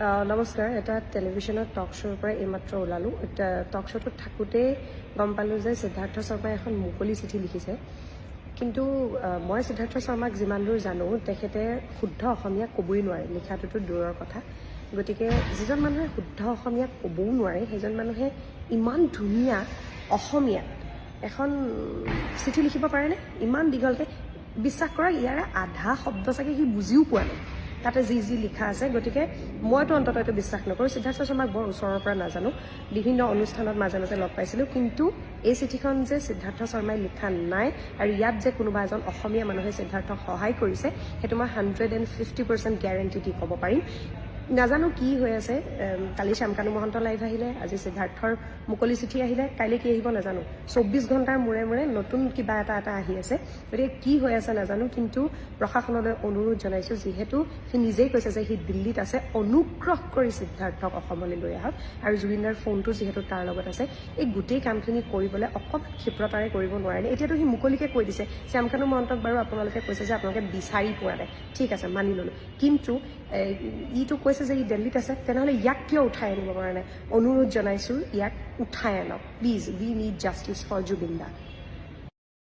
নমস্কাৰ। এটা টেলিভিশ্যনৰ টক শ্ব'ৰ পৰা এইমাত্ৰ ওলালোঁ। এটা টক শ্ব'টোত থাকোঁতেই গম পালোঁ যে সিদ্ধাৰ্থ শৰ্মাই এখন মুকলি চিঠি লিখিছে। কিন্তু মই সিদ্ধাৰ্থ শৰ্মাক যিমান দূৰ জানো, তেখেতে শুদ্ধ অসমীয়া ক'বই নোৱাৰে, লিখাটোতো দূৰৰ কথা। গতিকে যিজন মানুহে শুদ্ধ অসমীয়া ক'বও নোৱাৰে, সেইজন মানুহে ইমান ধুনীয়া অসমীয়াত এখন চিঠি লিখিব পাৰেনে? ইমান দীঘলকৈ। বিশ্বাস কৰক, ইয়াৰে আধা শব্দ চাগে সি বুজিও পোৱা নাই তাতে যি লিখা আছে। গতিকে মইতো অন্ততঃ এইটো বিশ্বাস নকৰোঁ। সিদ্ধাৰ্থ শৰ্মাক বৰ ওচৰৰ পৰা নাজানো, বিভিন্ন অনুষ্ঠানত মাজে মাজে লগ পাইছিলোঁ, কিন্তু এই চিঠিখন যে সিদ্ধাৰ্থ শৰ্মাই লিখা নাই আৰু ইয়াত যে কোনোবা এজন অসমীয়া মানুহে সিদ্ধাৰ্থক সহায় কৰিছে, সেইটো মই 150% গেৰেণ্টি দি ক'ব পাৰিম। নাজানো কি হৈ আছে। কালি শ্যামকানু মহন্ত লাইভ আহিলে, আজি সিদ্ধাৰ্থৰ মুকলি চিঠি আহিলে, কাইলৈ কি আহিব নাজানো। 24 ঘণ্টাৰ মূৰে মূৰে নতুন কিবা এটা আহি আছে। গতিকে কি হৈ আছে নাজানো, কিন্তু প্ৰশাসনলৈ অনুৰোধ জনাইছোঁ, যিহেতু সি নিজেই কৈছে যে সি দিল্লীত আছে, অনুগ্ৰহ কৰি সিদ্ধাৰ্থক অসমলৈ লৈ আহক। আৰু জুবিনদাৰ ফোনটো যিহেতু তাৰ লগত আছে, এই গোটেই কামখিনি কৰিবলৈ অকণমান ক্ষিপ্ৰতাৰে কৰিব নোৱাৰে। এতিয়াতো সি মুকলিকৈ কৈ দিছে, শ্যামকানু মহন্তক বাৰু আপোনালোকে কৈছে যে আপোনালোকে বিচাৰি পোৱা নাই, ঠিক আছে মানি ল'লোঁ, কিন্তু ইটো কৈছে যে ই দিল্লীত আছে, তেনেহ'লে ইয়াক কিয় উঠাই আনিব পৰা নাই? অনুৰোধ জনাইছোঁ, ইয়াক উঠাই আনক please. We need justice for Zubeen da.